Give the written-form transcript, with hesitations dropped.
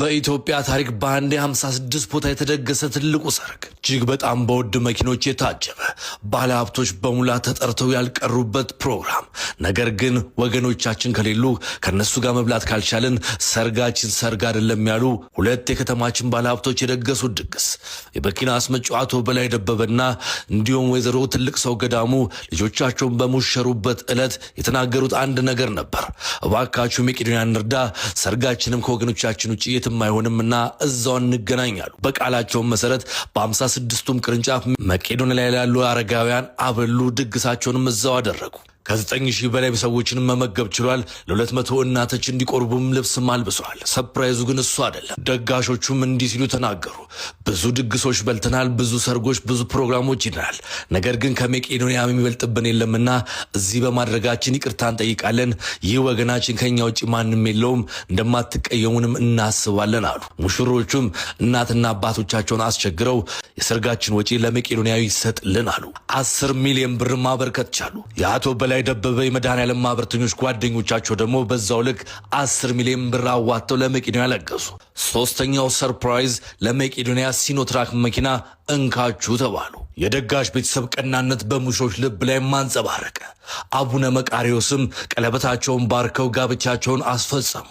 በኢትዮጵያ ታሪክ በአንድ 56 ቦታ የተደገሰ ትልቁ ሰርግ እጅግ በጣም በውድ መኪኖች የታጀበ ባለሀብቶች በሙላ ተጠርተው ያልቀሩበት ፕሮግራም። ነገር ግን ወገኖቻችን ከሌሉ ከነሱ ጋር መብላት ካልቻለን ሰርጋችን ሰርግ አይደለም ያሉ ሁለት የከተማችን ባለሀብቶች የደገሱት ድግስ የመኪና አስመጪው አቶ በላይ ደበበና እንዲሁም ወይዘሮ ትልቅ ሰው ገዳሙ ልጆቻቸውን በሙሸሩበት ዕለት የተናገሩት አንድ ነገር ነበር። እባካችሁ መቄዶንያ እንርዳ፣ ሰርጋችንም ከወገኖቻችን ውጪ የትም አይሆንምና እዛው እንገናኛሉ። በቃላቸው መሰረት በ56ቱም ቅርንጫፍ መቄዶንያ ላይ ያሉ አረጋውያን አበሉ፣ ድግሳቸውንም እዛው አደረጉ። ከ9,000 በላይ ሰዎችን መመገብ ችሏል። ለ200 እናቶች እንዲቆርቡም ልብስም አልብሰዋል። ሰርፕራይዙ ግን እሱ አይደለም። ደጋሾቹም እንዲህ ሲሉ ተናገሩ። ብዙ ድግሶች በልተናል፣ ብዙ ሰርጎች፣ ብዙ ፕሮግራሞች ይናል። ነገር ግን ከመቄዶንያ የሚበልጥብን የለምና እዚህ በማድረጋችን ይቅርታ እንጠይቃለን። ይህ ወገናችን ከኛ ውጪ ማንም የለውም፣ እንደማትቀየሙንም እናስባለን አሉ። ሙሽሮቹም እናትና አባቶቻቸውን አስቸግረው የሰርጋችን ወጪ ለመቄዶንያ ይሰጥልን አሉ። 10 ሚሊዮን ብር ማበርከት ቻሉ። የአቶ በላይ ደበበ የመድኃኔዓለም ማህበርተኞች ጓደኞቻቸው ደግሞ በዛው ልክ 10 ሚሊዮን ብር አዋጥተው ለመቄዶንያ ለገሱ። ሶስተኛው ሰርፕራይዝ ለመቄዶንያ ሲኖትራክ መኪና እንካችሁ ተባሉ። የደጋሽ ቤተሰብ ቀናነት በሙሾች ልብ ላይ ማንጸባረቀ። አቡነ መቃሪዎስም ቀለበታቸውን ባርከው ጋብቻቸውን አስፈጸሙ።